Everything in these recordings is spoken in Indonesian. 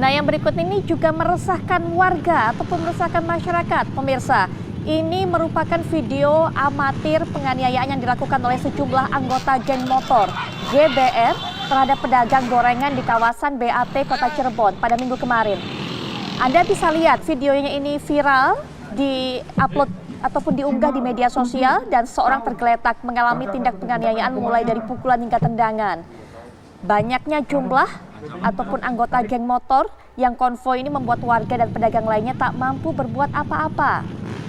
Nah, yang berikut ini juga meresahkan warga ataupun meresahkan masyarakat. Pemirsa, ini merupakan video amatir penganiayaan yang dilakukan oleh sejumlah anggota geng motor GBR terhadap pedagang gorengan di kawasan BAT Kota Cirebon pada Minggu kemarin. Anda bisa lihat videonya ini viral, di-upload ataupun diunggah di media sosial dan seorang tergeletak mengalami tindak penganiayaan mulai dari pukulan hingga tendangan. Banyaknya jumlah ataupun anggota geng motor yang konvoi ini membuat warga dan pedagang lainnya tak mampu berbuat apa-apa.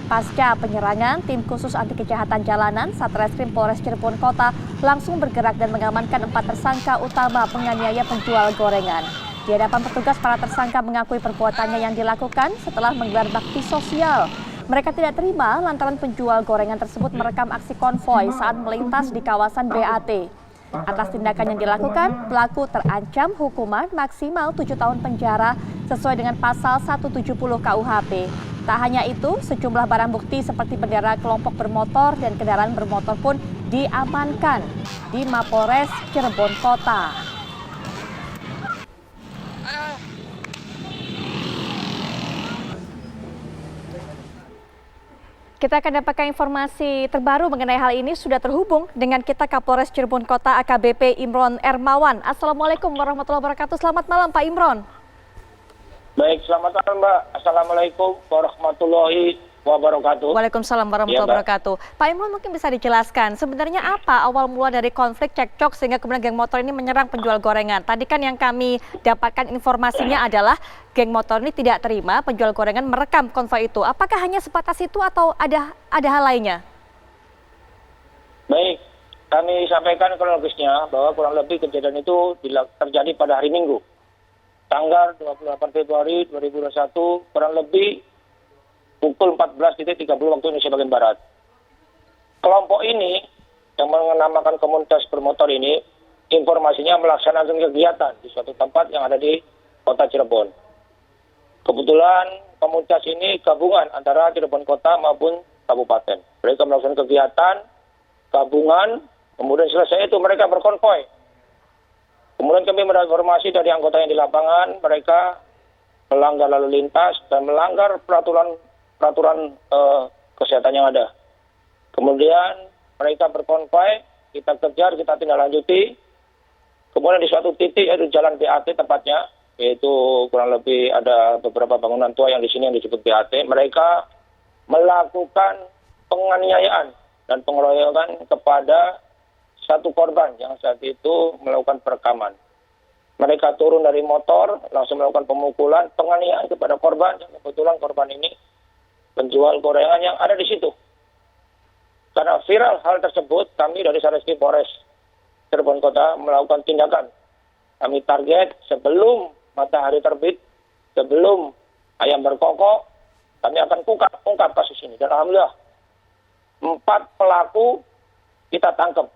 Pasca penyerangan, tim khusus anti kejahatan jalanan Satreskrim Polres Cirebon Kota langsung bergerak dan mengamankan 4 tersangka utama penganiaya penjual gorengan. Di hadapan petugas, para tersangka mengakui perbuatannya yang dilakukan setelah menggelar bakti sosial. Mereka tidak terima lantaran penjual gorengan tersebut merekam aksi konvoi saat melintas di kawasan BAT. Atas tindakan yang dilakukan, pelaku terancam hukuman maksimal 7 tahun penjara sesuai dengan pasal 170 KUHP. Tak hanya itu, sejumlah barang bukti seperti bendera kelompok bermotor dan kendaraan bermotor pun diamankan di Mapolres Cirebon Kota. Kita akan dapatkan informasi terbaru mengenai hal ini. Sudah terhubung dengan kita Kapolres Cirebon Kota AKBP Imron Ermawan. Assalamualaikum warahmatullahi wabarakatuh. Selamat malam Pak Imron. Baik, selamat malam Mbak. Assalamualaikum warahmatullahi wabarakatuh. Waalaikumsalam warahmatullahi wabarakatuh. Pak Imron, mungkin bisa dijelaskan sebenarnya apa awal mula dari konflik cekcok sehingga kemudian geng motor ini menyerang penjual gorengan. Tadi kan yang kami dapatkan informasinya adalah geng motor ini tidak terima penjual gorengan merekam konvoi itu. Apakah hanya sebatas itu atau ada hal lainnya? Baik, kami sampaikan kronologisnya bahwa kurang lebih kejadian itu terjadi pada hari Minggu, tanggal 28 Februari 2021, kurang lebih pukul 14.30 waktu Indonesia bagian Barat. Kelompok ini yang menamakan komunitas bermotor ini informasinya melaksanakan kegiatan di suatu tempat yang ada di Kota Cirebon. Kebetulan komunitas ini gabungan antara Cirebon Kota maupun Kabupaten. Mereka melakukan kegiatan gabungan, kemudian selesai itu mereka berkonvoi. Kemudian kami mendapat informasi dari anggota yang di lapangan, mereka melanggar lalu lintas dan melanggar peraturan kesehatan yang ada. Kemudian mereka berkonvoi, kita kejar, kita tindak lanjuti. Kemudian di suatu titik yaitu Jalan BAT tepatnya, yaitu kurang lebih ada beberapa bangunan tua yang di sini yang disebut BAT. Mereka melakukan penganiayaan dan pengeroyokan kepada satu korban yang saat itu melakukan perekaman. Mereka turun dari motor, langsung melakukan pemukulan, penganiayaan kepada korban. Kebetulan korban ini penjual gorengan yang ada di situ. Karena viral hal tersebut, kami dari Satreskrim Polres Cirebon Kota melakukan tindakan. Kami target sebelum matahari terbit, sebelum ayam berkokok, kami akan ungkap kasus ini. Dan alhamdulillah 4 pelaku kita tangkap.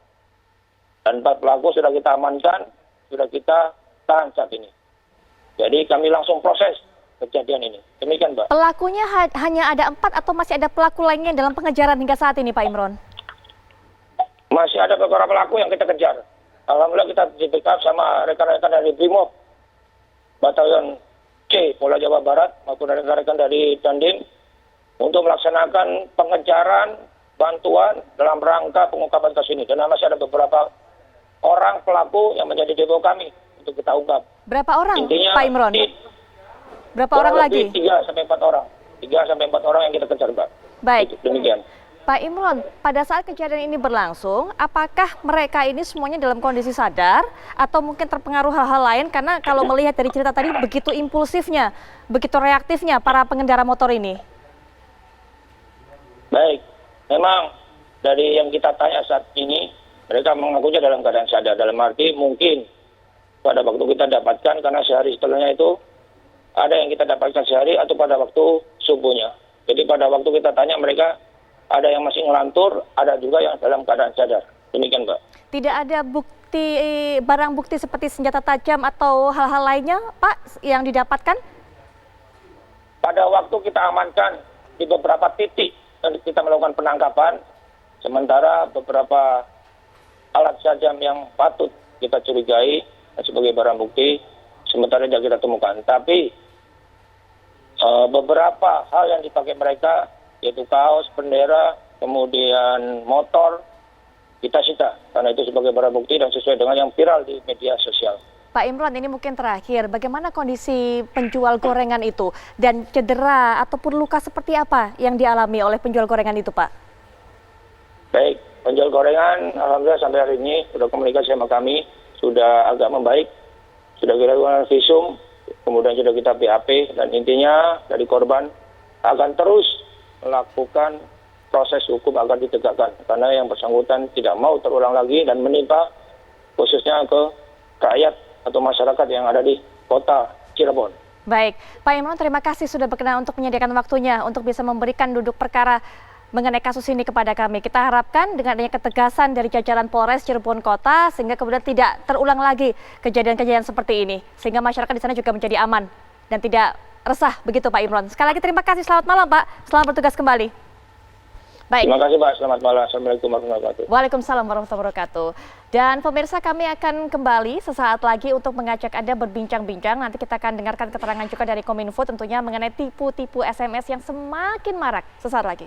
Dan 4 pelaku sudah kita amankan, sudah kita tahan saat ini. Jadi kami langsung proses kejadian ini. Demikian, Mbak. Pelakunya hanya ada 4 atau masih ada pelaku lainnya dalam pengejaran hingga saat ini, Pak Imron? Masih ada beberapa pelaku yang kita kejar. Alhamdulillah kita di backup sama rekan-rekan dari Brimob, Batalion C, Polda Jawa Barat, maupun rekan-rekan dari Dandim, untuk melaksanakan pengejaran, bantuan dalam rangka pengungkapan kasus ini. Dan masih ada beberapa orang pelaku yang menjadi demo kami untuk kita ungkap. Berapa orang, intinya, Pak Imron? Berapa orang lagi? 3-4 orang. 3-4 orang yang kita kejar, Mbak. Baik. Demikian. Pak Imron, pada saat kejadian ini berlangsung, apakah mereka ini semuanya dalam kondisi sadar atau mungkin terpengaruh hal-hal lain? Karena kalau melihat dari cerita tadi begitu impulsifnya, begitu reaktifnya para pengendara motor ini. Baik, memang dari yang kita tanya saat ini, mereka mengakunya dalam keadaan sadar. Dalam arti mungkin pada waktu kita dapatkan, karena sehari setelahnya itu ada yang kita dapatkan sehari atau pada waktu subuhnya. Jadi pada waktu kita tanya mereka, ada yang masih ngelantur, ada juga yang dalam keadaan sadar. Demikian, Mbak. Tidak ada barang bukti seperti senjata tajam atau hal-hal lainnya, Pak, yang didapatkan? Pada waktu kita amankan di beberapa titik dan kita melakukan penangkapan, sementara beberapa alat tajam yang patut kita curigai sebagai barang bukti sementara tidak kita temukan. Tapi beberapa hal yang dipakai mereka, yaitu kaos, bendera, kemudian motor, kita sita karena itu sebagai barang bukti dan sesuai dengan yang viral di media sosial. Pak Imron, ini mungkin terakhir, bagaimana kondisi penjual gorengan itu dan cedera ataupun luka seperti apa yang dialami oleh penjual gorengan itu, Pak? Baik, penjual gorengan alhamdulillah sampai hari ini sudah komunikasi sama kami, sudah agak membaik, sudah kita lakukan visum, kemudian sudah kita BAP, dan intinya dari korban akan terus melakukan proses hukum agar ditegakkan karena yang bersangkutan tidak mau terulang lagi dan menimpa khususnya ke rakyat atau masyarakat yang ada di kota Cirebon. Baik, Pak Imron, terima kasih sudah berkenan untuk menyediakan waktunya untuk bisa memberikan duduk perkara mengenai kasus ini kepada kami. Kita harapkan dengan adanya ketegasan dari jajaran Polres Cirebon Kota sehingga kemudian tidak terulang lagi kejadian-kejadian seperti ini. Sehingga masyarakat di sana juga menjadi aman dan tidak resah begitu Pak Imron. Sekali lagi terima kasih, selamat malam Pak, selamat bertugas kembali. Baik. Terima kasih Pak, selamat malam. Assalamualaikum warahmatullahi wabarakatuh. Waalaikumsalam warahmatullahi wabarakatuh. Dan pemirsa, kami akan kembali sesaat lagi untuk mengajak Anda berbincang-bincang. Nanti kita akan dengarkan keterangan juga dari Kominfo tentunya mengenai tipu-tipu SMS yang semakin marak. Sesaat lagi.